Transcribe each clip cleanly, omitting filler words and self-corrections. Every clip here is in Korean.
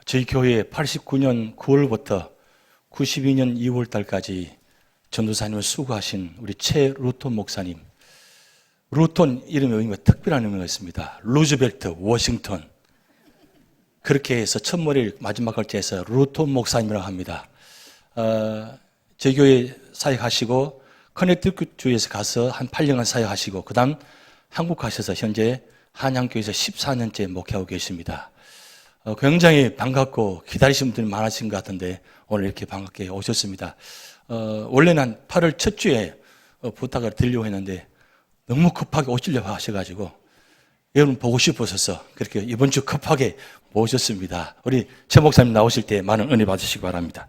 저희 교회에 89년 9월부터 92년 2월 달까지 전도사님을 수고하신 우리 최루톤 목사님. 루톤 이름의 의미가 특별한 의미가 있습니다. 루즈벨트, 워싱턴. 그렇게 해서 첫머리를 마지막 글자에서 루톤 목사님이라고 합니다. 저희 교회 사역하시고 커넥티컷주에서 가서 한 8년간 사역하시고 그 다음 한국 가셔서 현재 한양교회에서 14년째 목회하고 계십니다. 굉장히 반갑고 기다리신 분들이 많으신 것 같은데 오늘 이렇게 반갑게 오셨습니다. 원래는 8월 첫 주에 부탁을 드리려고 했는데 너무 급하게 오시려고 하셔가지고 여러분 보고 싶어서 그렇게 이번 주 급하게 모셨습니다. 우리 최 목사님 나오실 때 많은 은혜 받으시기 바랍니다.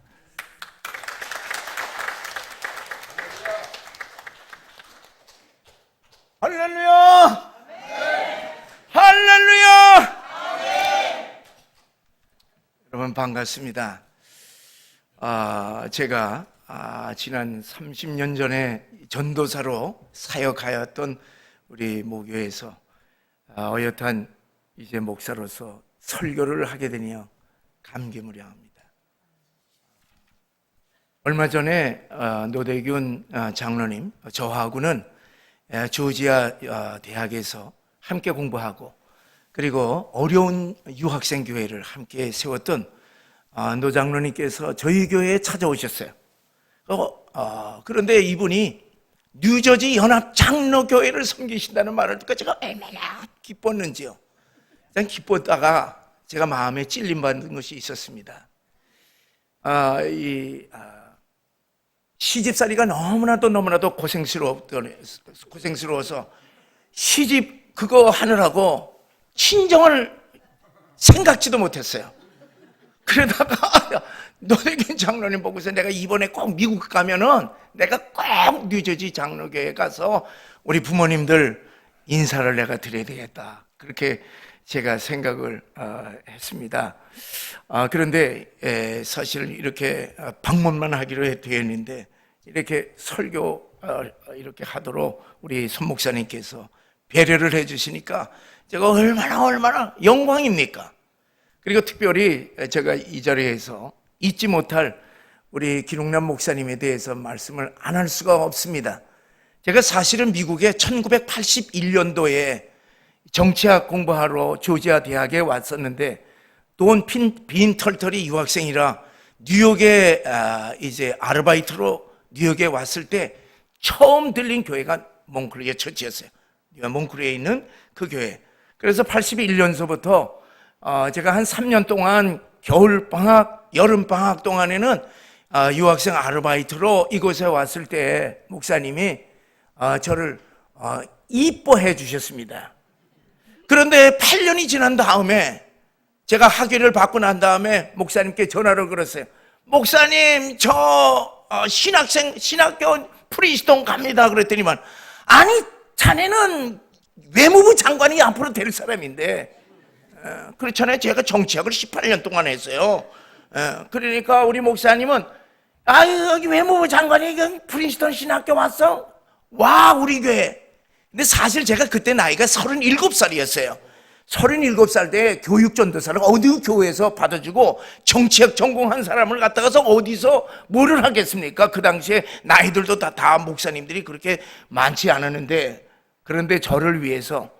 할렐루야! 할렐루야! 여러분 반갑습니다. 제가 지난 30년 전에 전도사로 사역하였던 우리 모교에서 어엿한 이제 목사로서 설교를 하게 되니 감개무량합니다. 얼마 전에 노대균 장로님, 저하고는 조지아 대학에서 함께 공부하고 그리고 어려운 유학생 교회를 함께 세웠던 노 장로님께서 저희 교회에 찾아오셨어요. 그런데 이분이 뉴저지 연합 장로교회를 섬기신다는 말을 듣고 제가 얼마나 기뻤는지요. 일단 기뻤다가 제가 마음에 찔림받은 것이 있었습니다. 시집살이가 너무나도 고생스러워서 시집 그거 하느라고 친정을 생각지도 못했어요. 그러다가 노대균 장로님 보고서 내가 이번에 꼭 미국 가면은 내가 꼭 뉴저지 장로교회 가서 우리 부모님들 인사를 내가 드려야 되겠다. 그렇게 제가 생각을 했습니다. 그런데 사실 이렇게 방문만 하기로 되어 있는데 이렇게 설교 이렇게 하도록 우리 손 목사님께서 배려를 해주시니까 제가 얼마나 영광입니까? 그리고 특별히 제가 이 자리에서 잊지 못할 우리 기록남 목사님에 대해서 말씀을 안 할 수가 없습니다. 제가 사실은 미국에 1981년도에 정치학 공부하러 조지아 대학에 왔었는데 돈 빈 털털이 유학생이라 뉴욕에 이제 아르바이트로 뉴욕에 왔을 때 처음 들린 교회가 몽클리어 처치였어요. 몽클리어에 있는 그 교회. 그래서 81년서부터 제가 한 3년 동안 겨울방학, 여름방학 동안에는 유학생 아르바이트로 이곳에 왔을 때 목사님이 저를 이뻐해 주셨습니다. 그런데 8년이 지난 다음에 제가 학위를 받고 난 다음에 목사님께 전화를 걸었어요. 목사님, 저 신학교 프리스톤 갑니다. 그랬더니만 아니 자네는 외무부 장관이 앞으로 될 사람인데 그렇잖아요. 제가 정치학을 18년 동안 했어요. 그러니까 우리 목사님은 여기 외무부 장관이 프린스턴 신학교 왔어? 와 우리 교회. 근데 사실 제가 그때 나이가 37살이었어요. 37살 때 교육전도사를 어느 교회에서 받아주고 정치학 전공한 사람을 갖다가서 어디서 뭐를 하겠습니까? 그 당시에 나이들도 다 목사님들이 그렇게 많지 않았는데 그런데 저를 위해서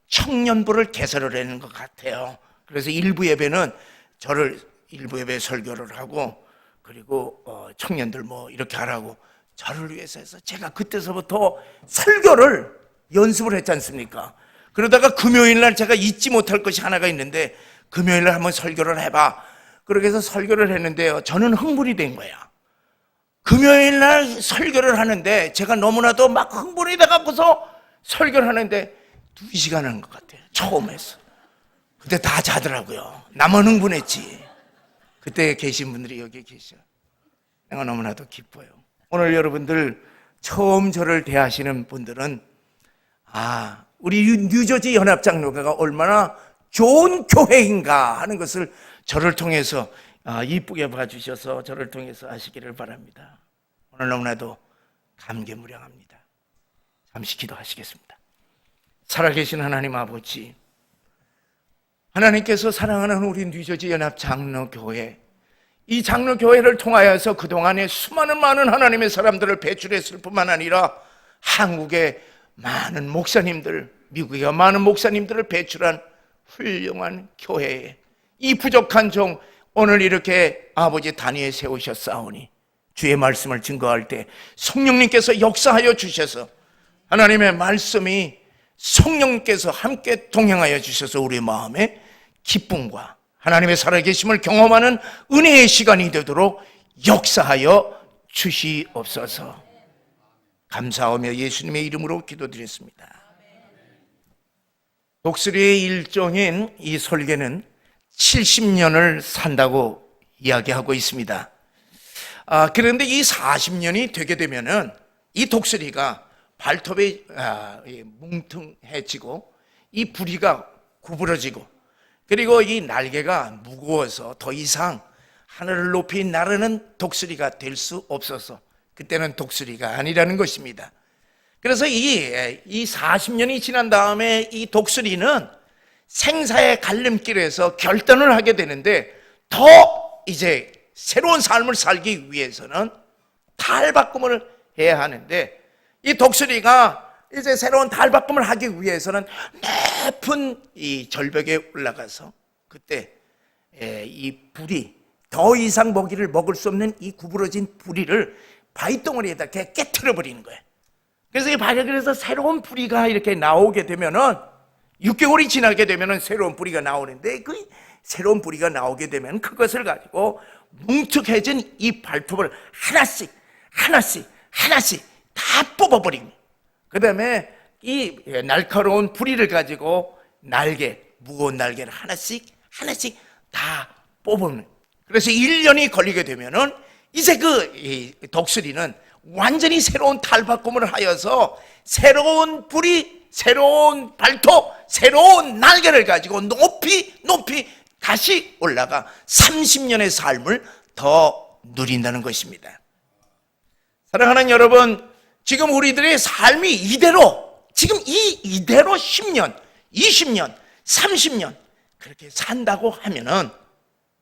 청년부를 개설을 하는 것 같아요. 그래서 일부 예배는 저를 일부 예배 설교를 하고 그리고 청년들 뭐 이렇게 하라고 저를 위해서 해서 제가 그때서부터 설교를 연습을 했지 않습니까? 그러다가 금요일 날 제가 잊지 못할 것이 하나가 있는데 금요일 날 한번 설교를 해봐. 그렇게 해서 설교를 했는데요. 저는 흥분이 된 거야. 금요일 날 설교를 하는데 제가 너무나도 막 흥분이 돼갖고서 설교를 하는데 2시간 하는 것 같아요. 처음 했어. 그때 다 자더라고요. 나만 흥분했지. 그때 계신 분들이 여기 계셔. 내가 너무나도 기뻐요. 오늘 여러분들 처음 저를 대하시는 분들은 우리 뉴저지 연합장로교가 얼마나 좋은 교회인가 하는 것을 저를 통해서 이쁘게 봐주셔서 저를 통해서 아시기를 바랍니다. 오늘 너무나도 감개무량합니다. 잠시 기도하시겠습니다. 살아계신 하나님 아버지, 하나님께서 사랑하는 우리 뉴저지 연합 장로교회, 이 장로교회를 통하여서 그동안에 수많은 많은 하나님의 사람들을 배출했을 뿐만 아니라 한국의 많은 목사님들, 미국의 많은 목사님들을 배출한 훌륭한 교회에 이 부족한 종 오늘 이렇게 아버지 단위에 세우셨사오니 주의 말씀을 증거할 때 성령님께서 역사하여 주셔서 하나님의 말씀이 성령께서 함께 동행하여 주셔서 우리 마음에 기쁨과 하나님의 살아계심을 경험하는 은혜의 시간이 되도록 역사하여 주시옵소서. 감사하며 예수님의 이름으로 기도드렸습니다. 독수리의 일종인 이 설계는 70년을 산다고 이야기하고 있습니다. 그런데 이 40년이 되게 되면은 이 독수리가 발톱이 뭉퉁해지고 이 부리가 구부러지고 그리고 이 날개가 무거워서 더 이상 하늘을 높이 나르는 독수리가 될 수 없어서 그때는 독수리가 아니라는 것입니다. 그래서 이 40년이 지난 다음에 이 독수리는 생사의 갈림길에서 결단을 하게 되는데 더 이제 새로운 삶을 살기 위해서는 탈바꿈을 해야 하는데 이 독수리가 이제 새로운 탈바꿈을 하기 위해서는 높은 이 절벽에 올라가서 그때 이 부리 더 이상 먹이를 먹을 수 없는 이 구부러진 부리를 바위덩어리에다 깨트려 버리는 거예요. 그래서 이 바위에서 새로운 부리가 이렇게 나오게 되면은 6개월이 지나게 되면은 새로운 부리가 나오는데 그 새로운 부리가 나오게 되면 그것을 가지고 뭉툭해진 이 발톱을 하나씩 다 뽑아버립니다. 그 다음에 이 날카로운 부리를 가지고 무거운 날개를 하나씩 다 뽑으면, 그래서 1년이 걸리게 되면은 이제 이 독수리는 완전히 새로운 탈바꿈을 하여서 새로운 부리, 새로운 발톱, 새로운 날개를 가지고 높이 다시 올라가 30년의 삶을 더 누린다는 것입니다. 사랑하는 여러분, 지금 우리들의 삶이 이대로 10년, 20년, 30년 그렇게 산다고 하면은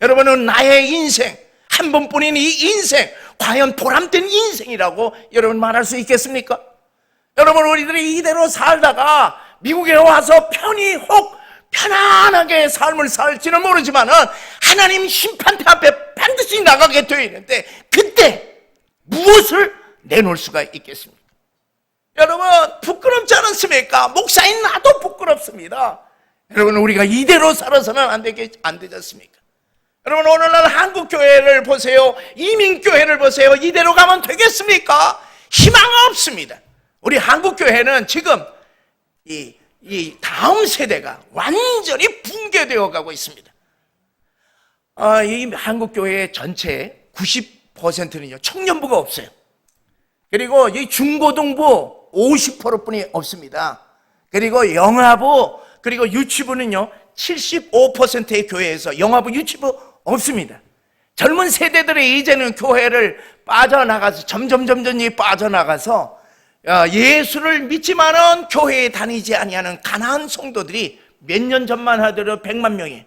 여러분은 나의 인생, 한 번뿐인 이 인생 과연 보람된 인생이라고 여러분 말할 수 있겠습니까? 여러분, 우리들이 이대로 살다가 미국에 와서 편안하게 삶을 살지는 모르지만은 하나님 심판대 앞에 반드시 나가게 되어 있는데 그때 무엇을 내놓을 수가 있겠습니까? 여러분, 부끄럽지 않습니까? 목사인 나도 부끄럽습니다. 여러분, 우리가 이대로 살아서는 안 되지 않습니까? 여러분, 오늘날 한국교회를 보세요. 이민교회를 보세요. 이대로 가면 되겠습니까? 희망 없습니다. 우리 한국교회는 지금 이 다음 세대가 완전히 붕괴되어 가고 있습니다. 이 한국교회 전체 90%는요, 청년부가 없어요. 그리고 이 중고등부 50%뿐이 없습니다. 그리고 영화부, 그리고 유치부는요, 75%의 교회에서 영화부, 유치부 없습니다. 젊은 세대들이 이제는 교회를 빠져나가서 점점 빠져나가서 예수를 믿지만은 교회에 다니지 아니하는 가난한 성도들이 몇 년 전만 하더라도 100만 명이,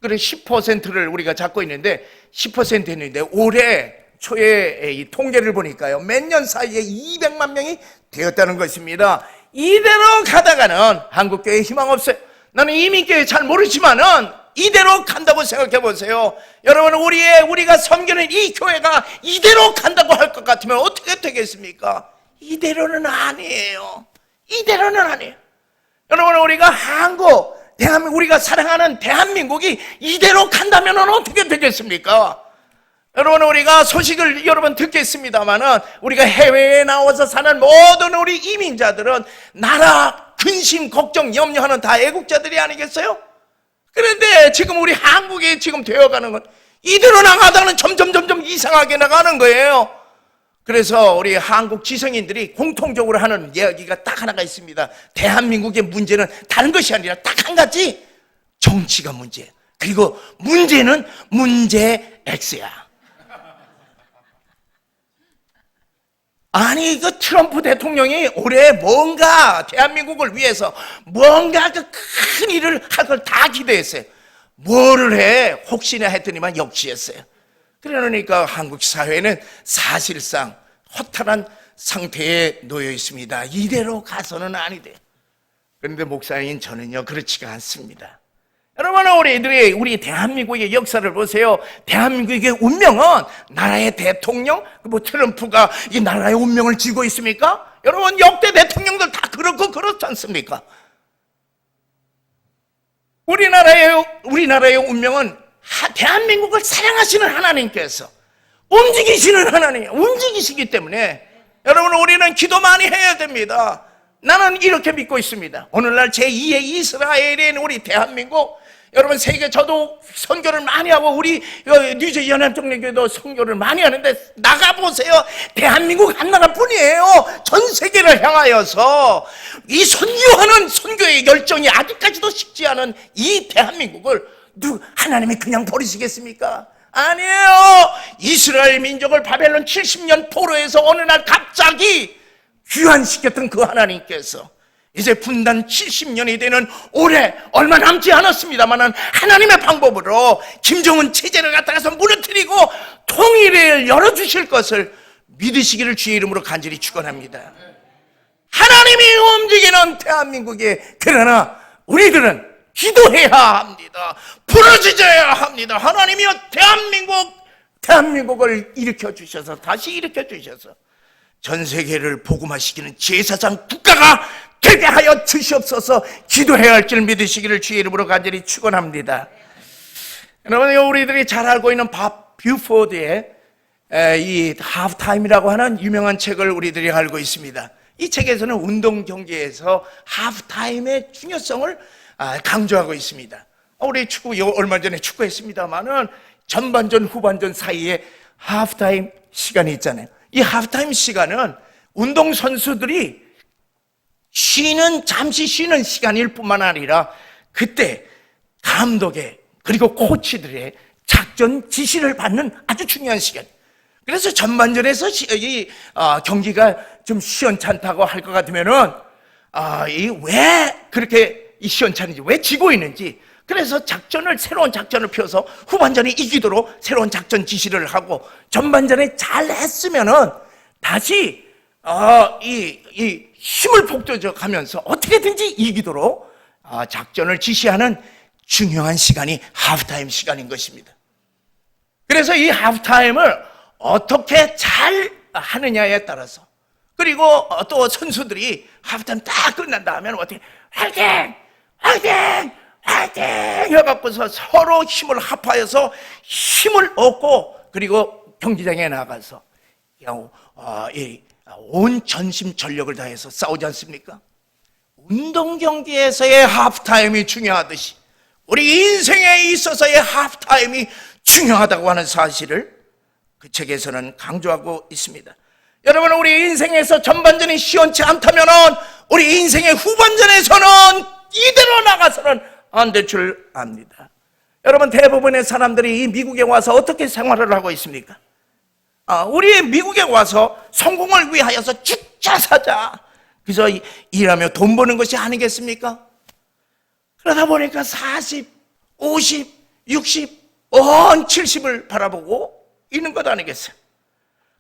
그래 10%를 우리가 잡고 있는데 10% 했는데 올해 초에 이 통계를 보니까요, 몇 년 사이에 200만 명이 되었다는 것입니다. 이대로 가다가는 한국교회에 희망 없어요. 나는 이민교회 잘 모르지만은 이대로 간다고 생각해 보세요. 여러분, 우리가 섬기는 이 교회가 이대로 간다고 할 것 같으면 어떻게 되겠습니까? 이대로는 아니에요. 여러분, 우리가 우리가 사랑하는 대한민국이 이대로 간다면 어떻게 되겠습니까? 여러분, 우리가 소식을 듣겠습니다만은 우리가 해외에 나와서 사는 모든 우리 이민자들은 나라 근심, 걱정, 염려하는 다 애국자들이 아니겠어요? 그런데 지금 우리 한국이 지금 되어가는 건 이대로 나가다가는 점점 이상하게 나가는 거예요. 그래서 우리 한국 지성인들이 공통적으로 하는 이야기가 딱 하나가 있습니다. 대한민국의 문제는 다른 것이 아니라 딱 한 가지, 정치가 문제예요. 그리고 문제는 문제 X야. 아니, 그 트럼프 대통령이 올해 뭔가 대한민국을 위해서 뭔가 그 큰 일을 할 걸 다 기대했어요. 뭐를 해? 혹시나 했더니만 역시했어요. 그러니까 한국 사회는 사실상 허탈한 상태에 놓여 있습니다. 이대로 가서는 아니 돼요. 그런데 목사인 저는요, 그렇지가 않습니다. 여러분, 우리 대한민국의 역사를 보세요. 대한민국의 운명은 나라의 대통령, 트럼프가 이 나라의 운명을 쥐고 있습니까? 여러분, 역대 대통령들 다 그렇고 그렇지 않습니까? 우리나라의 운명은 대한민국을 사랑하시는 하나님께서 움직이시는 하나님, 움직이시기 때문에 여러분, 우리는 기도 많이 해야 됩니다. 나는 이렇게 믿고 있습니다. 오늘날 제2의 이스라엘인 우리 대한민국, 여러분, 저도 선교를 많이 하고 우리 뉴저지 연합정례교회도 선교를 많이 하는데 나가보세요. 대한민국 한 나라뿐이에요. 전 세계를 향하여서 이 선교하는 선교의 열정이 아직까지도 식지 않은 이 대한민국을 하나님이 그냥 버리시겠습니까? 아니에요. 이스라엘 민족을 바벨론 70년 포로에서 어느 날 갑자기 귀환시켰던 그 하나님께서 이제 분단 70년이 되는 올해 얼마 남지 않았습니다만 하나님의 방법으로 김정은 체제를 갖다가서 무너뜨리고 통일을 열어주실 것을 믿으시기를 주의 이름으로 간절히 축원합니다. 하나님이 움직이는 대한민국에, 그러나 우리들은 기도해야 합니다. 부르짖어야 합니다. 하나님이여, 대한민국을 일으켜 주셔서, 다시 일으켜 주셔서 전 세계를 복음화시키는 제사장 국가가 되게 하여 주시옵소서. 기도해야 할 줄 믿으시기를 주의 이름으로 간절히 축원합니다. 여러분, 우리들이 잘 알고 있는 밥 뷰포드의 이 하프타임이라고 하는 유명한 책을 우리들이 알고 있습니다. 이 책에서는 운동 경기에서 하프타임의 중요성을 강조하고 있습니다. 우리 얼마 전에 축구했습니다만은 전반전, 후반전 사이에 하프타임 시간이 있잖아요. 이 하프타임 시간은 운동선수들이 잠시 쉬는 시간일 뿐만 아니라 그때 감독의 그리고 코치들의 작전 지시를 받는 아주 중요한 시간. 그래서 전반전에서 이 경기가 좀 시원찮다고 할 것 같으면은 왜 그렇게 시원찮은지, 왜 지고 있는지, 그래서 새로운 작전을 펴서 후반전에 이기도록 새로운 작전 지시를 하고 전반전에 잘 했으면은 다시 이 힘을 북돋워 가면서 어떻게든지 이기도록 작전을 지시하는 중요한 시간이 하프타임 시간인 것입니다. 그래서 이 하프타임을 어떻게 잘 하느냐에 따라서, 그리고 또 선수들이 하프타임 딱 끝난 다음에 어떻게 화이팅! 화이팅! 화이팅! 해갖고서 서로 힘을 합하여서 힘을 얻고, 그리고 경기장에 나가서 온 전심 전력을 다해서 싸우지 않습니까? 운동 경기에서의 하프타임이 중요하듯이 우리 인생에 있어서의 하프타임이 중요하다고 하는 사실을 그 책에서는 강조하고 있습니다. 여러분, 우리 인생에서 전반전이 시원치 않다면 우리 인생의 후반전에서는 이대로 나가서는 안 될 줄 압니다. 여러분, 대부분의 사람들이 이 미국에 와서 어떻게 생활을 하고 있습니까? 우리 미국에 와서 성공을 위하여서 죽자 사자, 그래서 일하며 돈 버는 것이 아니겠습니까? 그러다 보니까 40, 50, 60, 70을 바라보고 있는 것 아니겠어요?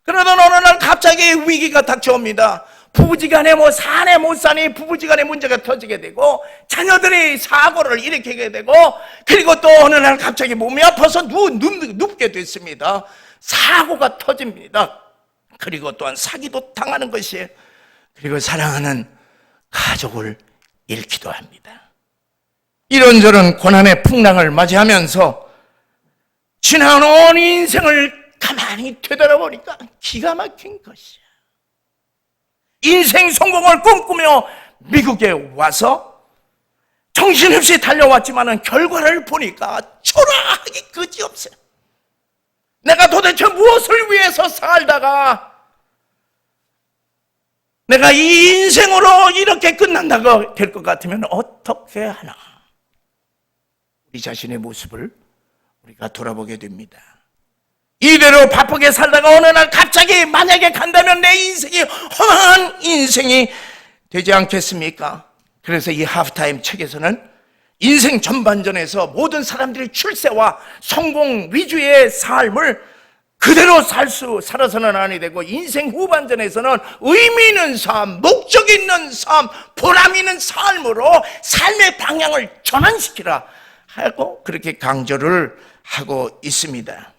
그러다 어느 날 갑자기 위기가 닥쳐옵니다. 부부지간에 사내 못 사니 부부지간에 문제가 터지게 되고, 자녀들이 사고를 일으키게 되고, 그리고 또 어느 날 갑자기 몸이 아파서 눕게 됐습니다. 사고가 터집니다. 그리고 또한 사기도 당하는 것이에요. 그리고 사랑하는 가족을 잃기도 합니다. 이런저런 고난의 풍랑을 맞이하면서 지나온 인생을 가만히 되돌아보니까 기가 막힌 것이야. 인생 성공을 꿈꾸며 미국에 와서 정신없이 달려왔지만 결과를 보니까 초라하기 그지없어요. 내가 도대체 무엇을 위해서 살다가 내가 이 인생으로 이렇게 끝난다고 될 것 같으면 어떻게 하나? 우리 자신의 모습을 우리가 돌아보게 됩니다. 이대로 바쁘게 살다가 어느 날 갑자기 만약에 간다면 내 인생이 험한 인생이 되지 않겠습니까? 그래서 이 하프타임 책에서는 인생 전반전에서 모든 사람들이 출세와 성공 위주의 삶을 그대로 살아서는 아니 되고, 인생 후반전에서는 의미 있는 삶, 목적 있는 삶, 보람 있는 삶으로 삶의 방향을 전환시키라 하고 그렇게 강조를 하고 있습니다.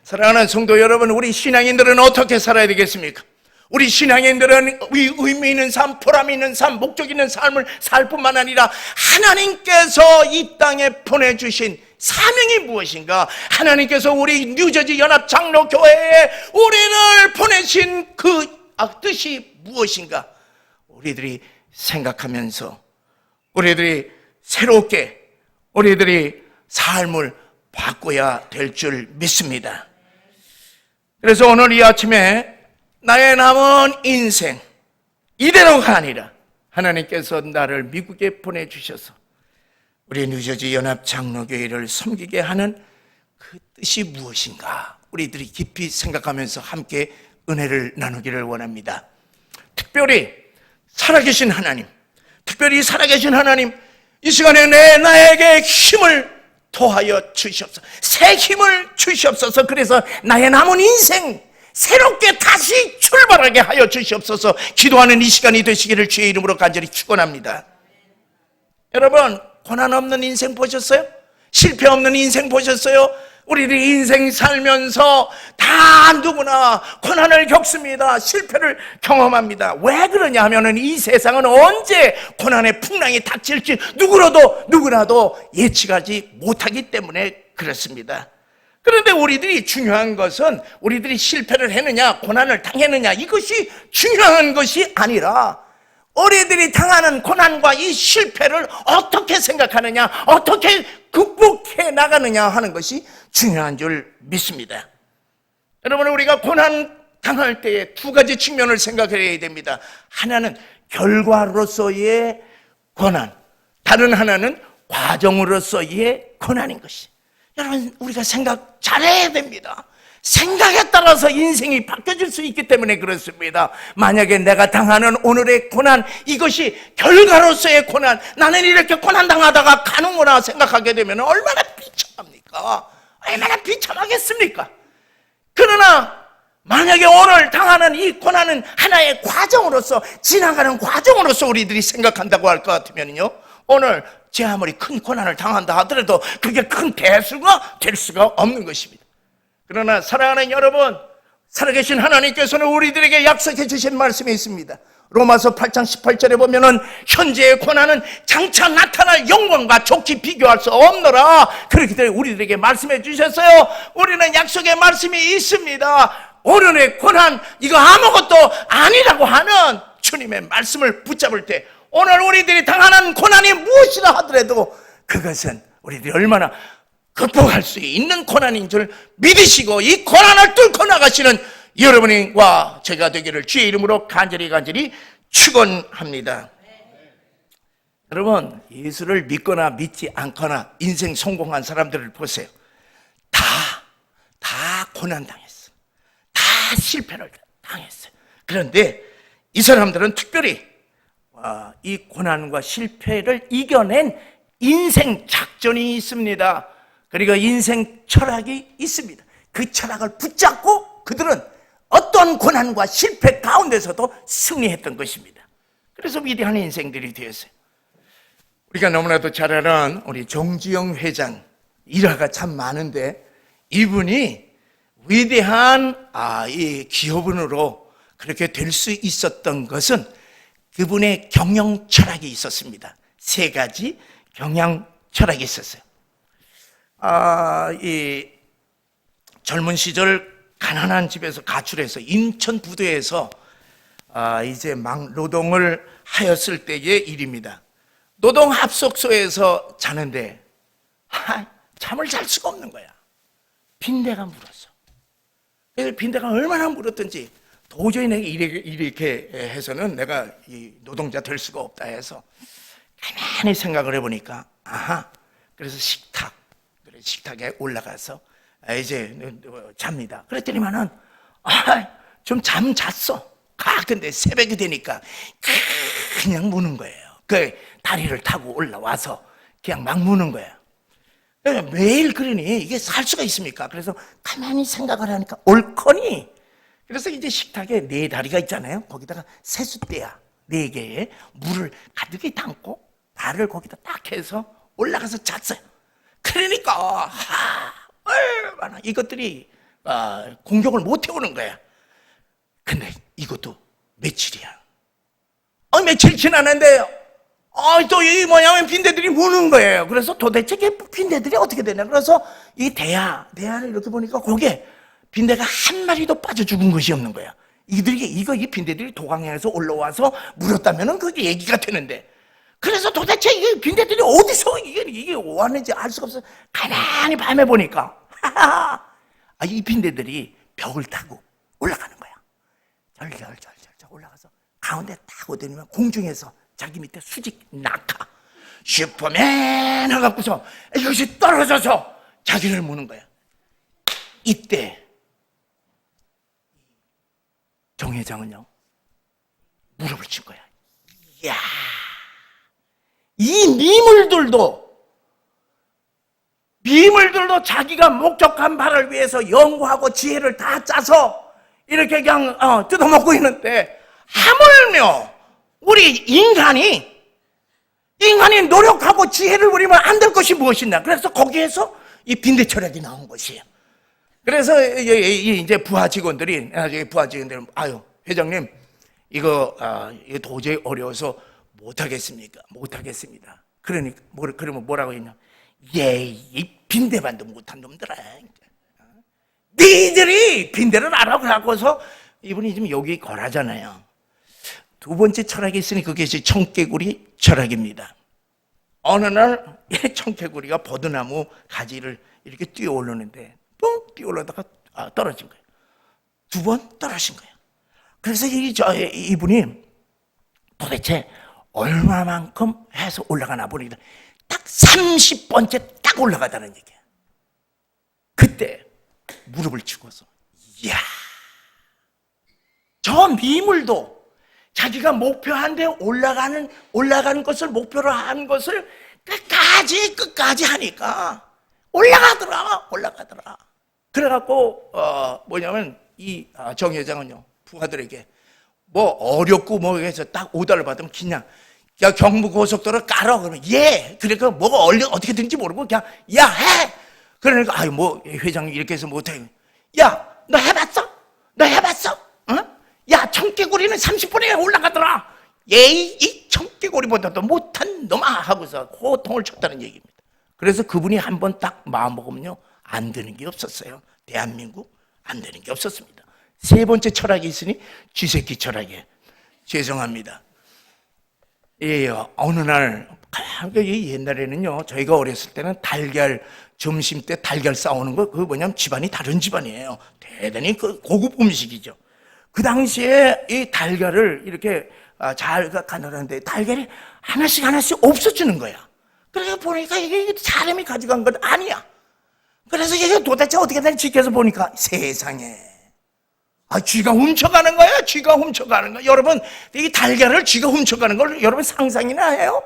사랑하는 성도 여러분, 우리 신앙인들은 어떻게 살아야 되겠습니까? 우리 신앙인들은 의미 있는 삶, 보람 있는 삶, 목적 있는 삶을 살 뿐만 아니라 하나님께서 이 땅에 보내주신 사명이 무엇인가, 하나님께서 우리 뉴저지 연합장로교회에 우리를 보내신 그 뜻이 무엇인가, 우리들이 생각하면서 우리들이 새롭게 우리들이 삶을 바꿔야 될 줄 믿습니다. 그래서 오늘 이 아침에 나의 남은 인생 이대로가 아니라 하나님께서 나를 미국에 보내주셔서 우리 뉴저지 연합장로교회를 섬기게 하는 그 뜻이 무엇인가, 우리들이 깊이 생각하면서 함께 은혜를 나누기를 원합니다. 특별히 살아계신 하나님, 이 시간에 나에게 힘을 토하여 주시옵소서, 새 힘을 주시옵소서. 그래서 나의 남은 인생 새롭게 다시 출발하게 하여 주시옵소서. 기도하는 이 시간이 되시기를 주의 이름으로 간절히 축원합니다. 여러분, 고난 없는 인생 보셨어요? 실패 없는 인생 보셨어요? 우리들이 인생 살면서 다 누구나 고난을 겪습니다. 실패를 경험합니다. 왜 그러냐 하면은 이 세상은 언제 고난의 풍랑이 닥칠지 누구라도 예측하지 못하기 때문에 그렇습니다. 그런데 우리들이 중요한 것은 우리들이 실패를 했느냐 고난을 당했느냐 이것이 중요한 것이 아니라 우리들이 당하는 고난과 이 실패를 어떻게 생각하느냐, 어떻게 극복해 나가느냐 하는 것이 중요한 줄 믿습니다. 여러분, 우리가 고난 당할 때에 두 가지 측면을 생각해야 됩니다. 하나는 결과로서의 고난, 다른 하나는 과정으로서의 고난인 것이. 여러분, 우리가 생각 잘해야 됩니다. 생각에 따라서 인생이 바뀌어질 수 있기 때문에 그렇습니다. 만약에 내가 당하는 오늘의 고난, 이것이 결과로서의 고난, 나는 이렇게 고난당하다가 가는구나 생각하게 되면 얼마나 비참합니까? 얼마나 비참하겠습니까? 그러나 만약에 오늘 당하는 이 고난은 하나의 과정으로서, 지나가는 과정으로서 우리들이 생각한다고 할 것 같으면요, 오늘 제 아무리 큰 고난을 당한다 하더라도 그게 큰 대수가 될 수가 없는 것입니다. 그러나 사랑하는 여러분, 살아계신 하나님께서는 우리들에게 약속해 주신 말씀이 있습니다. 로마서 8장 18절에 보면은 현재의 고난은 장차 나타날 영광과 좋게 비교할 수 없노라, 그렇기 때문에 우리들에게 말씀해 주셨어요. 우리는 약속의 말씀이 있습니다. 오늘의 고난 이거 아무것도 아니라고 하는 주님의 말씀을 붙잡을 때, 오늘 우리들이 당하는 고난이 무엇이라 하더라도 그것은 우리들이 얼마나 극복할 수 있는 고난인 줄 믿으시고 이 고난을 뚫고 나가시는 여러분과 제가 되기를 주의 이름으로 간절히 축원합니다. 여러분, 예수를 믿거나 믿지 않거나 인생 성공한 사람들을 보세요. 다 고난 당했어. 다 실패를 당했어요. 그런데 이 사람들은 특별히 이 고난과 실패를 이겨낸 인생 작전이 있습니다. 그리고 인생 철학이 있습니다. 그 철학을 붙잡고 그들은 어떤 고난과 실패 가운데서도 승리했던 것입니다. 그래서 위대한 인생들이 되었어요. 우리가 너무나도 잘 아는 우리 정주영 회장 일화가 참 많은데, 이분이 위대한 이 기업인으로 그렇게 될 수 있었던 것은 그분의 경영 철학이 있었습니다. 세 가지 경영 철학이 있었어요. 이 젊은 시절 가난한 집에서 가출해서 인천 부두에서 이제 막 노동을 하였을 때의 일입니다. 노동 합숙소에서 자는데 잠을 잘 수가 없는 거야. 빈대가 물었어. 그래서 빈대가 얼마나 물었든지 도저히 내가 이렇게 해서는 내가 이 노동자 될 수가 없다 해서 가만히 생각을 해보니까 그래서 식탁에 올라가서 이제 잡니다. 그랬더니만은 좀 잠 잤어. 근데 새벽이 되니까 그냥 무는 거예요. 그 다리를 타고 올라와서 그냥 막 무는 거야. 매일 그러니 이게 살 수가 있습니까? 그래서 가만히 생각을 하니까 옳거니. 그래서 이제 식탁에 4다리가 있잖아요. 거기다가 세숫대야 4개에 물을 가득히 담고 발을 거기다 딱 해서 올라가서 잤어요. 그러니까 얼마나 이것들이 공격을 못 해오는 거야. 근데 이것도 며칠이야. 며칠 지났는데 또 이 뭐냐면 빈대들이 무는 거예요. 그래서 도대체 이 빈대들이 어떻게 되냐. 그래서 이 대야를 이렇게 보니까 거기에 빈대가 한 마리도 빠져 죽은 것이 없는 거야. 이 빈대들이 도강에서 올라와서 물었다면은 그게 얘기가 되는데. 그래서 도대체 이 빈대들이 어디서 이게 왔는지 알 수가 없어. 가만히 밤에 보니까 이 빈대들이 벽을 타고 올라가는 거야. 절절 올라가서 가운데 딱 오더니만 공중에서 자기 밑에 수직 낙하 슈퍼맨 해갖고서 이것이 떨어져서 자기를 무는 거야. 이때 정 회장은요 무릎을 친 거야. 이야, 이 미물들도 자기가 목적한 바를 위해서 연구하고 지혜를 다 짜서 이렇게 그냥 뜯어먹고 있는데, 하물며 우리 인간이 노력하고 지혜를 부리면 안 될 것이 무엇이냐. 그래서 거기에서 이 빈대 철학이 나온 것이에요. 그래서 이제 부하 직원들이 아유 회장님 이거 도저히 어려워서 못하겠습니다. 그러면 뭐라고 했냐. 이 빈대만도 못한 놈들아. 니들이 빈대를 알아. 그래갖고서 이분이 지금 여기 거라잖아요. 두 번째 철학이 있으니 그게 청개구리 철학입니다. 어느 날 청개구리가 버드나무 가지를 이렇게 뛰어 올르는데 뻥 뛰어 올라다가 떨어진 거예요. 2번 떨어진 거예요. 그래서 이분이 도대체 얼마만큼 해서 올라가나 보니 딱 30번째 딱 올라가다는 얘기야. 그때 무릎을 치고서 이야, 저 미물도 자기가 목표한 데 올라가는 것을 목표로 한 것을 끝까지 하니까 올라가더라. 그래갖고 뭐냐면 이 정 회장은요 부하들에게 뭐 어렵고 뭐 해서 딱 오더를 받으면 그냥 경부고속도로 깔아. 그러면 그러니까 뭐가 어떻게 되는지 모르고 그냥 해. 그러니까 뭐 회장님 이렇게 해서 못해. 너 해봤어? 어? 청개구리는 30분에 올라가더라. 이 청개구리보다도 못한 놈아 하고서 호통을 쳤다는 얘기입니다. 그래서 그분이 한번 딱 마음먹으면요 안 되는 게 없었어요. 대한민국 안 되는 게 없었습니다. 3번째 철학이 있으니 쥐새끼 철학이에요. 죄송합니다. 어느 날 옛날에는요 저희가 어렸을 때는 점심 때 달걀 싸우는 거 그거 뭐냐면 집안이 다른 집안이에요. 대단히 고급 음식이죠. 그 당시에 이 달걀을 이렇게 잘 가느라는데 달걀이 하나씩 없어지는 거야. 그래서 보니까 이게 사람이 가져간 건 아니야. 그래서 이게 도대체 어떻게 되는지 지켜서 보니까 세상에 쥐가 훔쳐가는 거야. 여러분 이 달걀을 쥐가 훔쳐가는 걸 여러분 상상이나 해요?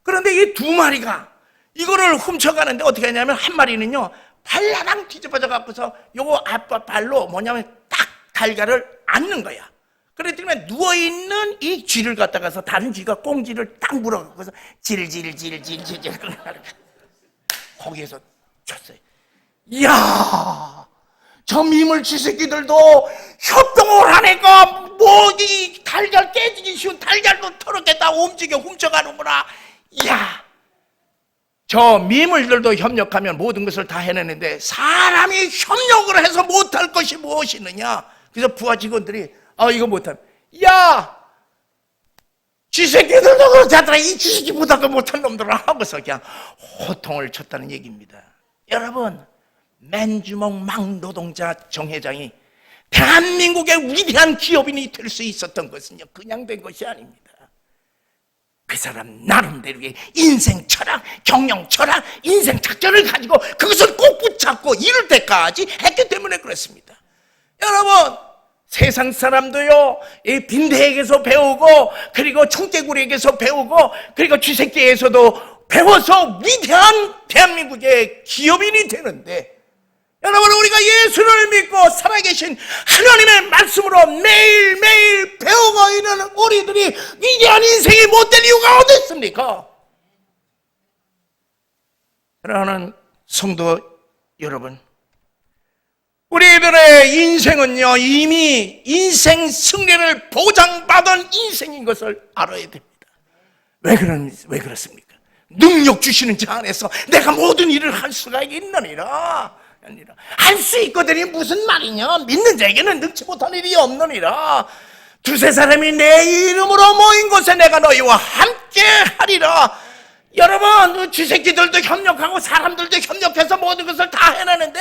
그런데 이 2마리가 이거를 훔쳐가는데 어떻게 하냐면 한 마리는요 발라당 뒤집어져 갖고서 요거 앞발로 뭐냐면 딱 달걀을 앉는 거야. 그랬더니 누워있는 이 쥐를 갖다가서 다른 쥐가 꽁지를 딱 물어갖고서 질질질질질 거기에서 쳤어요. 이야, 저 미물쥐 새끼들도 협동을 하니까 뭐 이 달걀 깨지기 쉬운 달걀도 저렇게 다 움직여 훔쳐가는구나. 이야, 저 미물들도 협력하면 모든 것을 다 해내는데 사람이 협력을 해서 못할 것이 무엇이 있느냐. 그래서 부하 직원들이 이거 못하면 쥐새끼들도 그렇다더라. 이 쥐새끼보다도 못한 놈들아 하고서 그냥 호통을 쳤다는 얘기입니다. 여러분, 맨주먹 막노동자 정 회장이 대한민국의 위대한 기업인이 될 수 있었던 것은요 그냥 된 것이 아닙니다. 그 사람 나름대로의 인생 철학, 경영 철학, 인생 작전을 가지고 그것을 꼭 붙잡고 이룰 때까지 했기 때문에 그렇습니다. 여러분, 세상 사람도요 이 빈대에게서 배우고 그리고 청개구리에게서 배우고 그리고 쥐새끼에게서도 배워서 위대한 대한민국의 기업인이 되는데, 여러분, 우리가 예수를 믿고 살아계신 하나님의 말씀으로 매일매일 배우고 있는 우리들이 위대한 인생이 못 될 이유가 어디 있습니까? 사랑하는 성도 여러분, 우리들의 인생은요, 이미 인생 승리를 보장받은 인생인 것을 알아야 됩니다. 왜 그렇습니까? 능력 주시는 자 안에서 내가 모든 일을 할 수가 있느니라. 할 수 있거든이 무슨 말이냐? 믿는 자에게는 능치 못한 일이 없느니라. 두세 사람이 내 이름으로 모인 곳에 내가 너희와 함께 하리라. 여러분, 쥐새끼들도 협력하고 사람들도 협력해서 모든 것을 다 해내는데,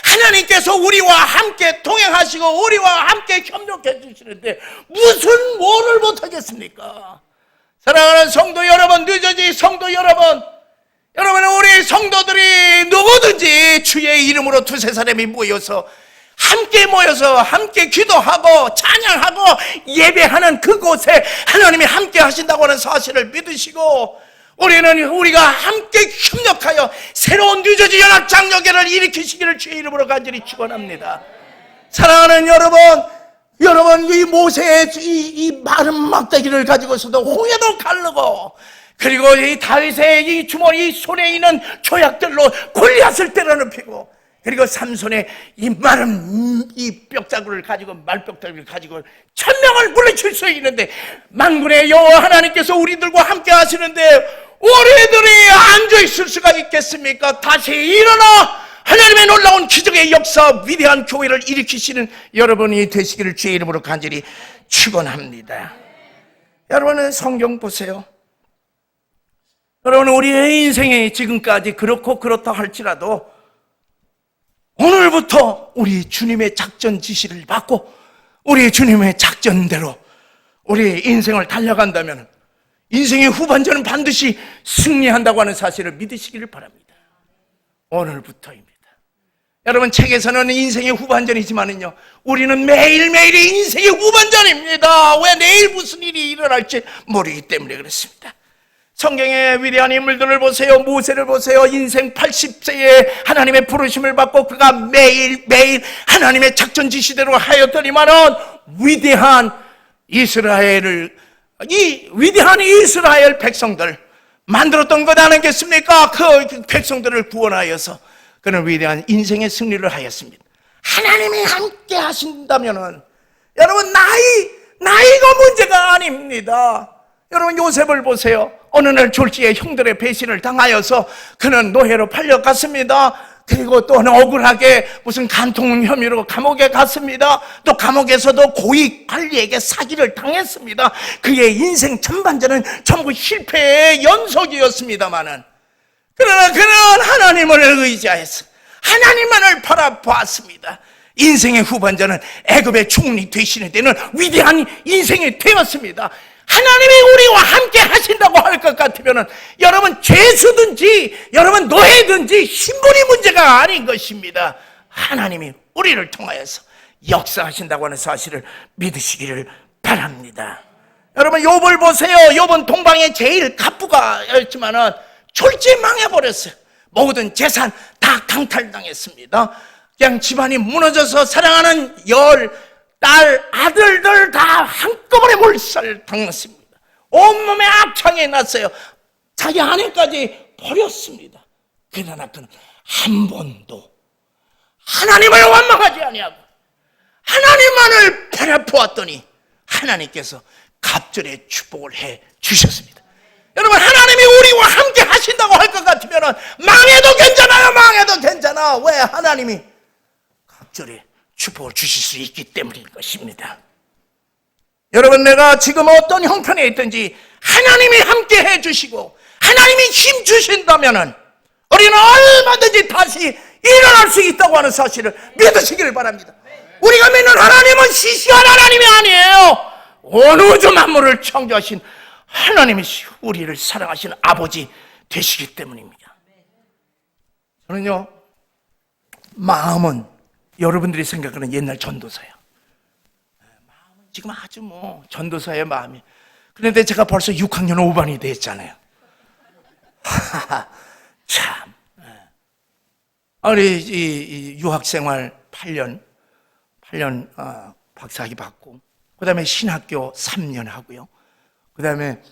하나님께서 우리와 함께 동행하시고 우리와 함께 협력해 주시는데 무슨 뭐를 못하겠습니까? 사랑하는 성도 여러분, 늦어지 성도 여러분, 여러분, 우리 성도들이 누구든지 주의 이름으로 두세 사람이 모여서 함께 기도하고 찬양하고 예배하는 그곳에 하나님이 함께 하신다고 하는 사실을 믿으시고, 우리가 함께 협력하여 새로운 뉴저지 연합장로교회를 일으키시기를 주의 이름으로 간절히 축원합니다. 사랑하는 여러분, 이 모세의 이 마른 막대기를 가지고서도 홍해도 가르고, 그리고 이 다윗의 이 주머니 손에 있는 조약들로 골리앗을 때려눕히고, 그리고 삼손의 이 마른 이 뼈자국을 가지고, 말뼈자국을 가지고 1000명을 물리칠 수 있는데, 만군의 여호와 하나님께서 우리들과 함께 하시는데 우리들이 앉아 있을 수가 있겠습니까? 다시 일어나 하나님의 놀라운 기적의 역사, 위대한 교회를 일으키시는 여러분이 되시기를 주의 이름으로 간절히 축원합니다. 여러분은 성경 보세요. 여러분, 우리의 인생이 지금까지 그렇고 그렇다 할지라도 오늘부터 우리 주님의 작전 지시를 받고 우리 주님의 작전대로 우리 인생을 달려간다면 인생의 후반전은 반드시 승리한다고 하는 사실을 믿으시기를 바랍니다. 오늘부터입니다. 여러분, 책에서는 인생의 후반전이지만은요, 우리는 매일매일이 인생의 후반전입니다. 왜? 내일 무슨 일이 일어날지 모르기 때문에 그렇습니다. 성경의 위대한 인물들을 보세요. 모세를 보세요. 인생 80세에 하나님의 부르심을 받고 그가 매일매일 하나님의 작전 지시대로 하였더니만은 위대한 이스라엘 백성들 만들었던 것 아니겠습니까? 그 백성들을 구원하여서 그는 위대한 인생의 승리를 하였습니다. 하나님이 함께 하신다면은 여러분, 나이가 문제가 아닙니다. 여러분, 요셉을 보세요. 어느 날 졸지에 형들의 배신을 당하여서 그는 노예로 팔려갔습니다. 그리고 또 억울하게 무슨 간통 혐의로 감옥에 갔습니다. 또 감옥에서도 고위 관리에게 사기를 당했습니다. 그의 인생 전반전은 전부 실패의 연속이었습니다마는, 그러나 그는 하나님을 의지하여서 하나님만을 바라보았습니다. 인생의 후반전은 애굽의 총리 되시는 데는 위대한 인생이 되었습니다. 하나님이 우리와 함께 하신다고 할 것 같으면 여러분, 죄수든지 여러분 노예든지 신분이 문제가 아닌 것입니다. 하나님이 우리를 통하여서 역사하신다고 하는 사실을 믿으시기를 바랍니다. 여러분, 욥을 보세요. 욥은 동방의 제일 갑부가였지만은 졸지 망해버렸어요. 모든 재산 다 강탈당했습니다. 그냥 집안이 무너져서 사랑하는 딸, 아들들 다 한꺼번에 몰살 당했습니다. 온몸에 악창이 났어요. 자기 아내까지 버렸습니다. 그러나 그는 한 번도 하나님을 원망하지 아니하고 하나님만을 바라보았더니 하나님께서 갑절의 축복을 해 주셨습니다. 여러분, 하나님이 우리와 함께 하신다고 할 것 같으면 망해도 괜찮아요. 망해도 괜찮아. 왜? 하나님이 갑절의 축복을 주실 수 있기 때문인 것입니다. 여러분, 내가 지금 어떤 형편에 있든지 하나님이 함께 해주시고 하나님이 힘 주신다면 우리는 얼마든지 다시 일어날 수 있다고 하는 사실을 믿으시기를 바랍니다. 우리가 믿는 하나님은 시시한 하나님이 아니에요. 온 우주 만물을 창조하신 하나님이시 우리를 사랑하시는 아버지 되시기 때문입니다. 저는요, 마음은 여러분들이 생각하는 옛날 전도사예요. 마음은 지금 아주 전도사의 마음이. 그런데 제가 벌써 6학년 5반이 됐잖아요. 참. 우리 이 유학생활 8년 박사학위 받고, 그 다음에 신학교 3년 하고요. 그 다음에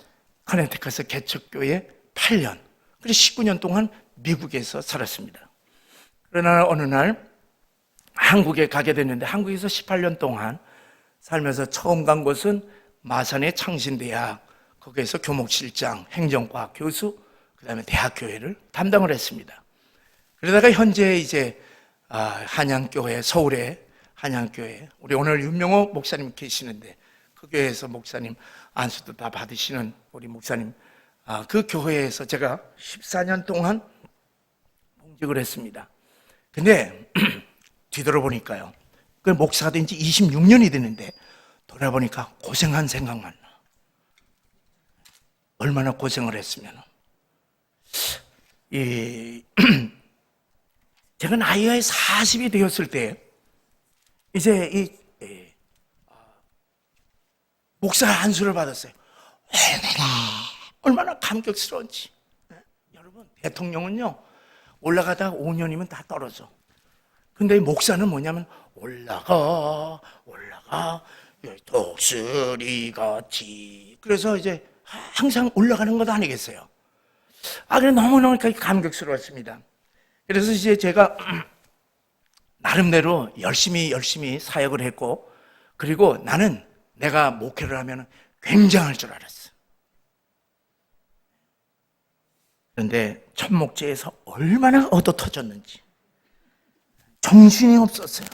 커네티컷 개척교회 8년, 그리고 19년 동안 미국에서 살았습니다. 그러나 어느 날 한국에 가게 됐는데, 한국에서 18년 동안 살면서 처음 간 곳은 마산의 창신대학, 거기에서 교목실장, 행정과 교수, 그 다음에 대학교회를 담당을 했습니다. 그러다가 현재 이제 한양교회, 서울의 한양교회, 우리 오늘 윤명호 목사님 계시는데 그 교회에서 목사님 안수도 다 받으시는 우리 목사님, 그 교회에서 제가 14년 동안 봉직을 했습니다. 근데 뒤돌아보니까요, 그 목사가 된 지 26년이 됐는데 돌아보니까 고생한 생각만 나. 얼마나 고생을 했으면. 제가 나이가 40이 되었을 때 이제 목사 안수를 받았어요. 얼마나 감격스러운지. 여러분, 대통령은요 올라가다 5년이면 다 떨어져. 근데 목사는 뭐냐면 올라가 독수리같이. 그래서 이제 항상 올라가는 것도 아니겠어요. 그래 너무너무 감격스러웠습니다. 그래서 이제 제가 나름대로 열심히 사역을 했고, 그리고 나는 내가 목회를 하면 굉장할 줄 알았어. 그런데 첫 목회에서 얼마나 얻어 터졌는지 정신이 없었어요.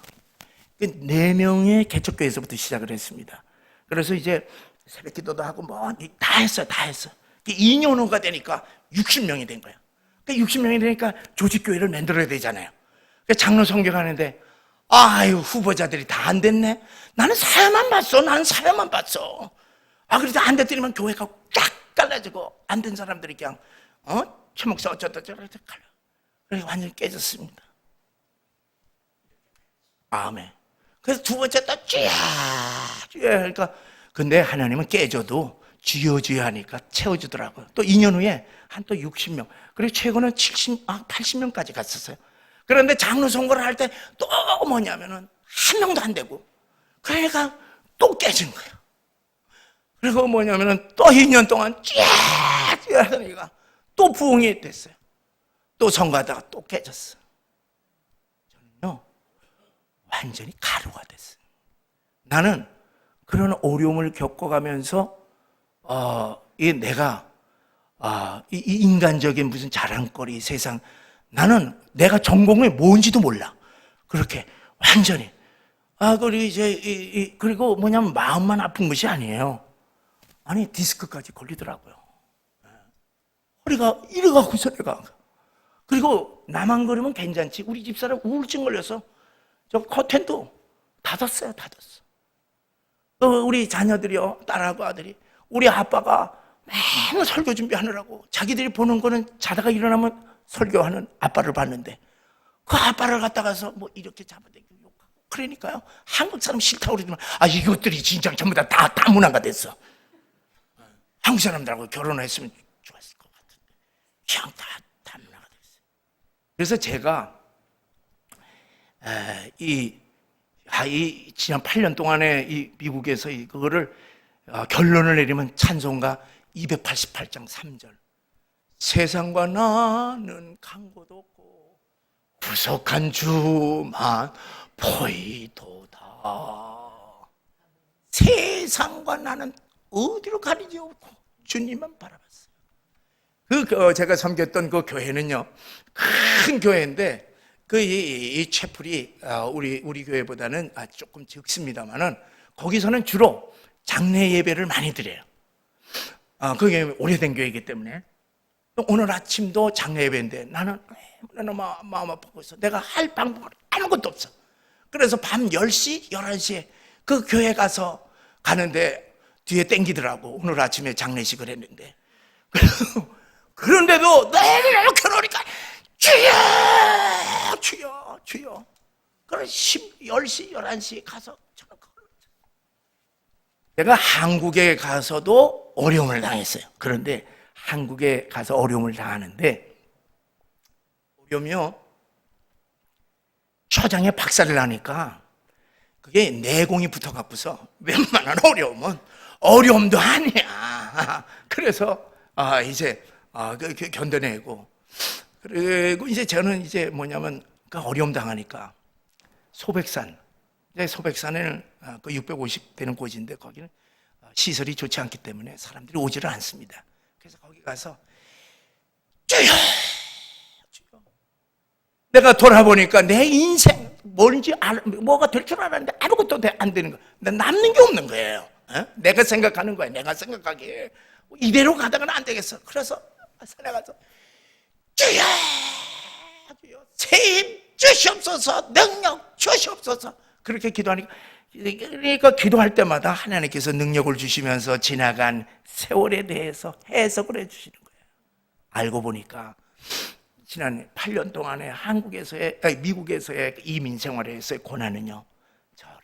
4명의 개척교회에서부터 시작을 했습니다. 그래서 이제 새벽 기도도 하고 뭐 다 했어요. 2년 후가 되니까 60명이 된 거예요. 60명이 되니까 조직교회를 만들어야 되잖아요. 장로 성경하는데 후보자들이 다 안 됐네. 나는 사회만 봤어. 그래도 안 됐더니만 교회가 쫙 갈라지고 안 된 사람들이 그냥 최 목사 어쩌다 저러다 갈라. 그래서 완전히 깨졌습니다. 아멘. 그래서 두 번째 또 쥐야. 그러니까 근데 하나님은 깨져도 주여 하니까 채워주더라고요. 또 2년 후에 한 또 60명. 그리고 최고는 80명까지 갔었어요. 그런데 장로 선거를 할 때 또 뭐냐면은 한 명도 안 되고, 그러니까 또 깨진 거예요. 그리고 뭐냐면은 또 2년 동안 쥐야 하니까 또 부흥이 됐어요. 또 선거하다가 또 깨졌어. 저는요 완전히 가루가 됐어요. 나는 그런 어려움을 겪어가면서 내가 이 인간적인 무슨 자랑거리 세상, 나는 내가 전공이 뭔지도 몰라. 그렇게 완전히 그리고 뭐냐면 마음만 아픈 것이 아니에요. 디스크까지 걸리더라고요. 허리가 이래갖고서 내가. 그리고 나만 그러면 괜찮지, 우리 집사람 우울증 걸려서 저 커튼도 닫았어요. 우리 자녀들이요, 딸하고 아들이, 우리 아빠가 맨날 설교 준비하느라고 자기들이 보는 거는 자다가 일어나면 설교하는 아빠를 봤는데, 그 아빠를 갖다가서 뭐 이렇게 잡아대고 욕하고 그러니까요, 한국 사람 싫다고 그러지만 이것들이 진짜 전부 다 문화가 됐어. 한국 사람들하고 결혼했으면 좋았을 것 같은데 그냥 다 문화가 됐어요. 그래서 제가 지난 8년 동안에 이 미국에서 그거를 결론을 내리면 찬송가 288장 3절. 세상과 나는 간 곳 없고 구속한 주만 보이도다. 세상과 나는 어디로 가리지 않고 주님만 바라봤어요. 제가 섬겼던 그 교회는요, 큰 교회인데 이 채플이 우리 교회보다는 조금 적습니다만은 거기서는 주로 장례 예배를 많이 드려요. 그게 오래된 교회이기 때문에. 오늘 아침도 장례 예배인데 나는 마음 아프고 있어. 내가 할 방법은 아무것도 없어. 그래서 밤 10시, 11시에 그 교회 가는데 뒤에 땡기더라고. 오늘 아침에 장례식을 했는데. 그런데도 너무 괴로우니까 주여. 그래 10시, 11시에 가서 저는 내가 한국에 가서도 어려움을 당했어요. 그런데 한국에 가서 어려움을 당하는데, 어려움이요, 초장에 박살을 나니까 그게 내공이 붙어갖고서 웬만한 어려움은 어려움도 아니야. 그래서 이제 견뎌내고, 그리고 이제 저는 이제 뭐냐면 그 어려움 당하니까 소백산, 소백산에는 그 650 되는 곳인데 거기는 시설이 좋지 않기 때문에 사람들이 오지를 않습니다. 그래서 거기 가서 주여, 주여. 내가 돌아보니까 내 인생 뭔지 뭐가 될 줄 알았는데 아무것도 안 되는 거야. 남는 게 없는 거예요. 내가 생각하는 거야. 내가 생각하기에 이대로 가다가는 안 되겠어. 그래서 산에 가서 주여, 주여, 세임 주시옵소서, 능력 주시옵소서. 그렇게 기도하니까, 그러니까 기도할 때마다 하나님께서 능력을 주시면서 지나간 세월에 대해서 해석을 해주시는 거예요. 알고 보니까 지난 8년 동안에 미국에서의 이민 생활에서의 고난은요, 저를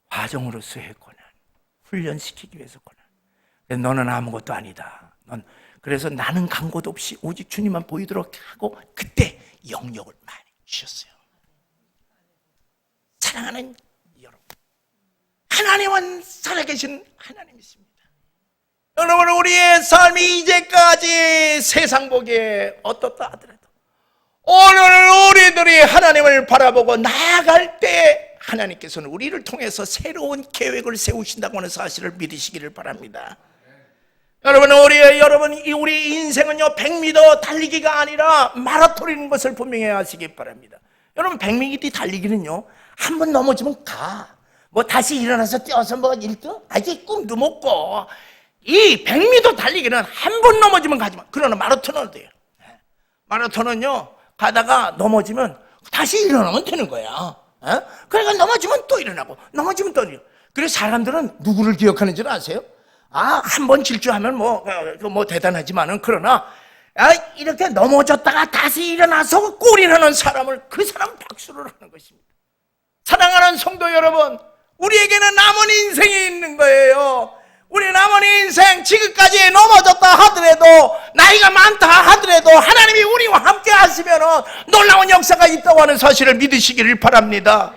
화정으로서의 고난, 훈련시키기 위해서 고난. 너는 아무것도 아니다. 그래서 나는 간 곳 없이 오직 주님만 보이도록 하고, 그때 영역을 많이 주셨어요. 사랑하는 여러분, 하나님은 살아계신 하나님이십니다. 여러분, 우리의 삶이 이제까지 세상 보기에 어떻다 하더라도 오늘 우리들이 하나님을 바라보고 나아갈 때 하나님께서는 우리를 통해서 새로운 계획을 세우신다고 하는 사실을 믿으시기를 바랍니다. 여러분, 우리 인생은요, 100m 달리기가 아니라 마라톤인 것을 분명히 아시기 바랍니다. 여러분, 100m 달리기는요, 한 번 넘어지면 뭐 다시 일어나서 뛰어서 뭐 1등? 아직 꿈도 못 꿔. 이 100m 달리기는 한 번 넘어지면 가지만. 그러나 마라톤은 돼요. 마라톤은요, 가다가 넘어지면 다시 일어나면 되는 거야. 그러니까 넘어지면 또 일어나고, 넘어지면 또 일어나고. 그래서 사람들은 누구를 기억하는 줄 아세요? 한 번 질주하면 뭐 대단하지만은, 그러나, 이렇게 넘어졌다가 다시 일어나서 꼴이라는 사람을, 그 사람 박수를 하는 것입니다. 사랑하는 성도 여러분, 우리에게는 남은 인생이 있는 거예요. 우리 남은 인생, 지금까지 넘어졌다 하더라도, 나이가 많다 하더라도 하나님이 우리와 함께 하시면 놀라운 역사가 있다고 하는 사실을 믿으시기를 바랍니다.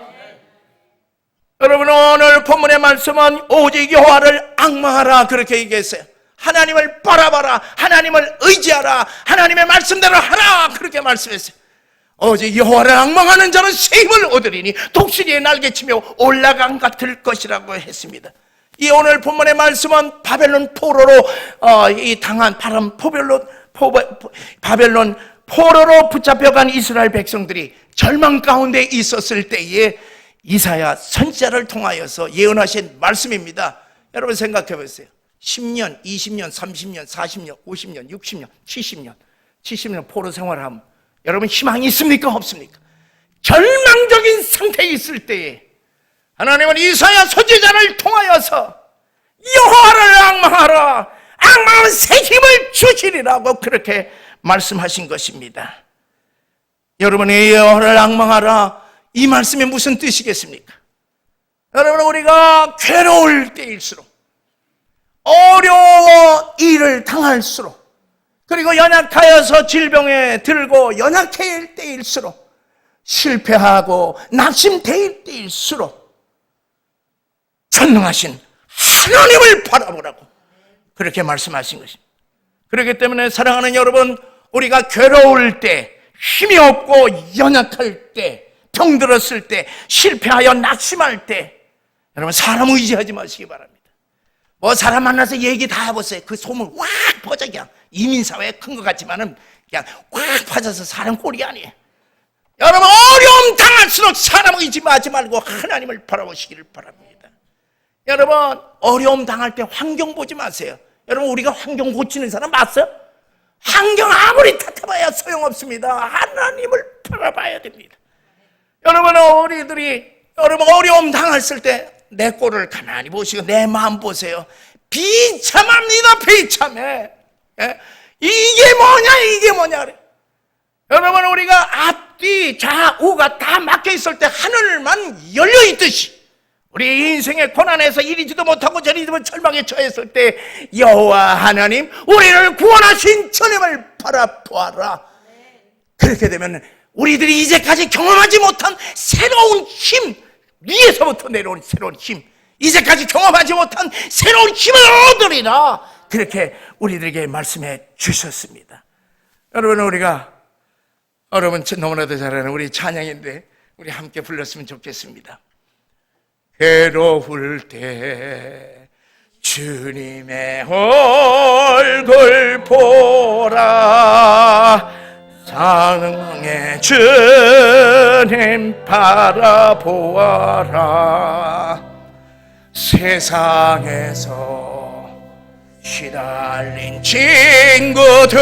여러분, 오늘 본문의 말씀은 오직 여호와를 앙망하라, 그렇게 얘기했어요. 하나님을 바라봐라, 하나님을 의지하라, 하나님의 말씀대로 하라, 그렇게 말씀했어요. 오직 여호와를 앙망하는 자는 새 힘을 얻으리니 독수리의 날개치며 올라감 같을 것이라고 했습니다. 이 오늘 본문의 말씀은 바벨론 포로로 당한 바벨론 포로로 붙잡혀간 이스라엘 백성들이 절망 가운데 있었을 때에 이사야 선지자를 통하여서 예언하신 말씀입니다. 여러분 생각해 보세요. 10년, 20년, 30년, 40년, 50년, 60년, 70년 포로 생활하면 여러분 희망이 있습니까? 없습니까? 절망적인 상태에 있을 때에 하나님은 이사야 선지자를 통하여서 여호와를 앙망하라, 앙망하면 새 힘을 주시리라고 그렇게 말씀하신 것입니다. 여러분의 여호와를 앙망하라, 이 말씀이 무슨 뜻이겠습니까? 여러분, 우리가 괴로울 때일수록, 어려워 일을 당할수록, 그리고 연약하여서 질병에 들고 연약해질 때일수록, 실패하고 낙심될 때일수록 전능하신 하나님을 바라보라고 그렇게 말씀하신 것입니다. 그렇기 때문에 사랑하는 여러분, 우리가 괴로울 때, 힘이 없고 연약할 때, 병들었을 때, 실패하여 낙심할 때, 여러분 사람 의지하지 마시기 바랍니다. 뭐 사람 만나서 얘기 다 해보세요. 그 소문 확 퍼져. 그냥 이민사회에 큰 것 같지만은 그냥 확 퍼져서 사람 꼴이 아니에요. 여러분, 어려움 당할수록 사람 의지하지 말고 하나님을 바라보시기를 바랍니다. 여러분, 어려움 당할 때 환경 보지 마세요. 여러분, 우리가 환경 고치는 사람 봤어요? 환경 아무리 탓해봐야 소용없습니다. 하나님을 바라봐야 됩니다. 여러분, 여러분 어려움 당했을 때 내 꼴을 가만히 보시고 내 마음 보세요. 비참합니다. 비참해. 이게 뭐냐 그래. 여러분, 우리가 앞뒤 좌우가 다 막혀 있을 때 하늘만 열려 있듯이 우리 인생의 고난에서 이리지도 못하고 저리지도 절망에 처했을 때 여호와 하나님, 우리를 구원하신 주님을 바라보아라. 그렇게 되면 우리들이 이제까지 경험하지 못한 새로운 힘, 위에서부터 내려온 새로운 힘, 이제까지 경험하지 못한 새로운 힘을 얻으리라. 그렇게 우리들에게 말씀해 주셨습니다. 여러분, 여러분 너무나도 잘 아는 우리 찬양인데 우리 함께 불렀으면 좋겠습니다. 괴로울 때 주님의 얼굴 보라, 사랑의 주님 바라보아라. 세상에서 시달린 친구들아,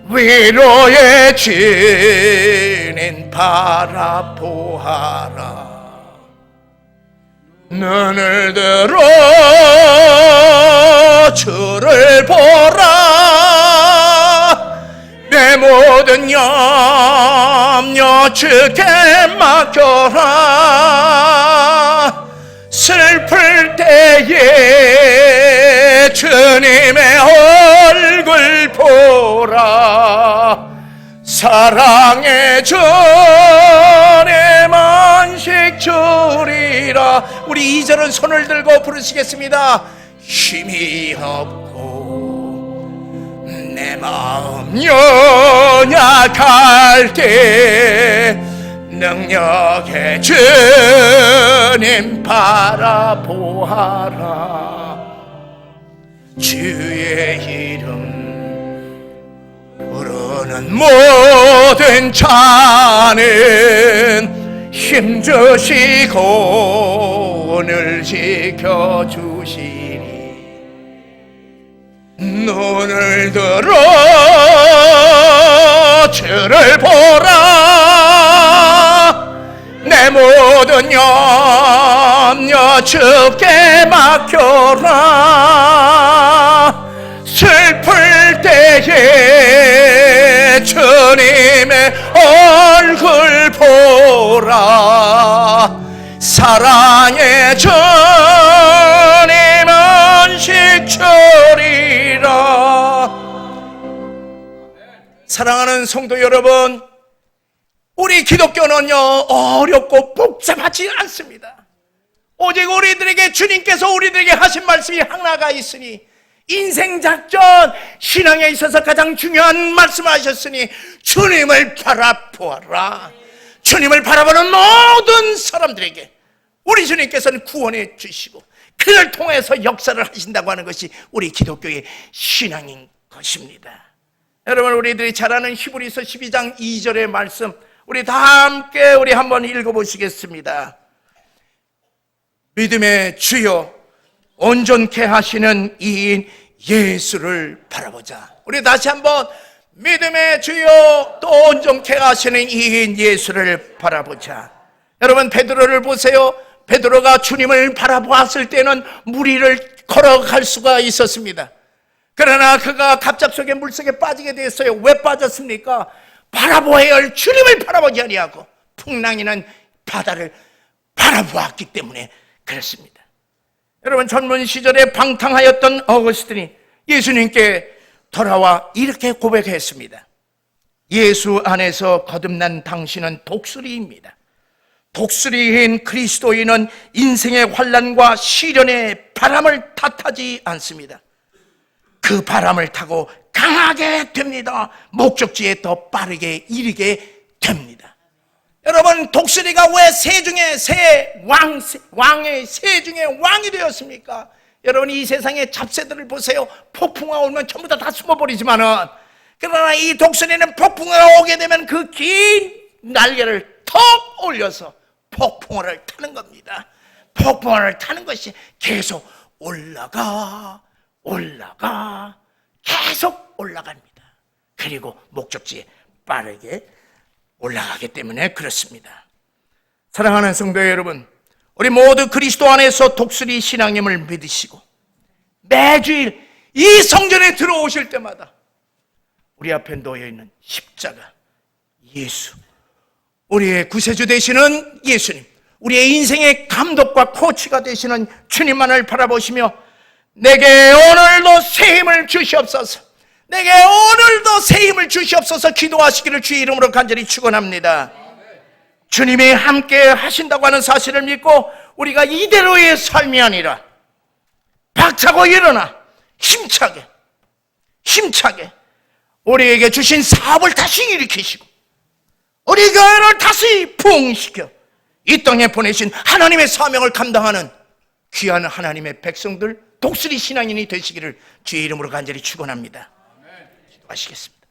위로의 주님 바라보아라. 눈을 들어 주를 보라. 내 모든 염려 주께 맡겨라. 슬플 때에 주님의 얼굴 보라. 사랑의 주님 안식 주리라. 우리 2절은 손을 들고 부르시겠습니다. 힘이 없고 내 마음 연약할 때 능력의 주님 바라보아라. 주의 이름 부르는 모든 자는 힘주시고 오늘 지켜주시니. 눈을 들어 주를 보라. 내 모든 염려 주께 맡겨라. 슬플 때에 주님의 얼굴 보라. 사랑의 주님 안식 주리라. 사랑하는 성도 여러분, 우리 기독교는요, 어렵고 복잡하지 않습니다. 오직 우리들에게 주님께서 우리들에게 하신 말씀이 하나가 있으니, 인생 작전, 신앙에 있어서 가장 중요한 말씀을 하셨으니 주님을 바라보아라. 주님을 바라보는 모든 사람들에게 우리 주님께서는 구원해 주시고 그를 통해서 역사를 하신다고 하는 것이 우리 기독교의 신앙인 것입니다. 여러분, 우리들이 잘 아는 히브리서 12장 2절의 말씀, 우리 다 함께 우리 한번 읽어보시겠습니다. 믿음의 주여 온전케 하시는 이인 예수를 바라보자. 우리 다시 한번 믿음의 주여 또 온전케 하시는 이인 예수를 바라보자. 여러분, 베드로를 보세요. 베드로가 주님을 바라보았을 때는 물 위를 걸어갈 수가 있었습니다. 그러나 그가 갑작스럽게 물속에 빠지게 됐어요. 왜 빠졌습니까? 바라보아야 할 주님을 바라보지 아니하고 풍랑이는 바다를 바라보았기 때문에 그렇습니다. 여러분, 젊은 시절에 방탕하였던 어거스틴이 예수님께 돌아와 이렇게 고백했습니다. 예수 안에서 거듭난 당신은 독수리입니다. 독수리인 그리스도인은 인생의 환난과 시련의 바람을 탓하지 않습니다. 그 바람을 타고 강하게 됩니다. 목적지에 더 빠르게 이르게 됩니다. 여러분, 독수리가 왜 왕의 새 중에 왕이 되었습니까? 여러분, 이 세상의 잡새들을 보세요. 폭풍우가 오면 전부 다 숨어버리지만은, 그러나 이 독수리는 폭풍우가 오게 되면 그 긴 날개를 턱 올려서 폭풍우를 타는 겁니다. 폭풍우를 타는 것이 계속 올라가 계속 올라갑니다. 그리고 목적지에 빠르게 올라가기 때문에 그렇습니다. 사랑하는 성도 여러분, 우리 모두 그리스도 안에서 독수리 신앙님을 믿으시고 매주일 이 성전에 들어오실 때마다 우리 앞에 놓여있는 십자가, 예수, 우리의 구세주 되시는 예수님, 우리의 인생의 감독과 코치가 되시는 주님만을 바라보시며 내게 오늘도 새 힘을 주시옵소서, 내게 오늘도 새 힘을 주시옵소서 기도하시기를 주의 이름으로 간절히 축원합니다. 주님이 함께 하신다고 하는 사실을 믿고 우리가 이대로의 삶이 아니라 박차고 일어나 힘차게 우리에게 주신 사업을 다시 일으키시고 우리 교회를 다시 부흥시켜 이 땅에 보내신 하나님의 사명을 감당하는 귀한 하나님의 백성들 독수리 신앙인이 되시기를 주의 이름으로 간절히 축원합니다. 기도하시겠습니다.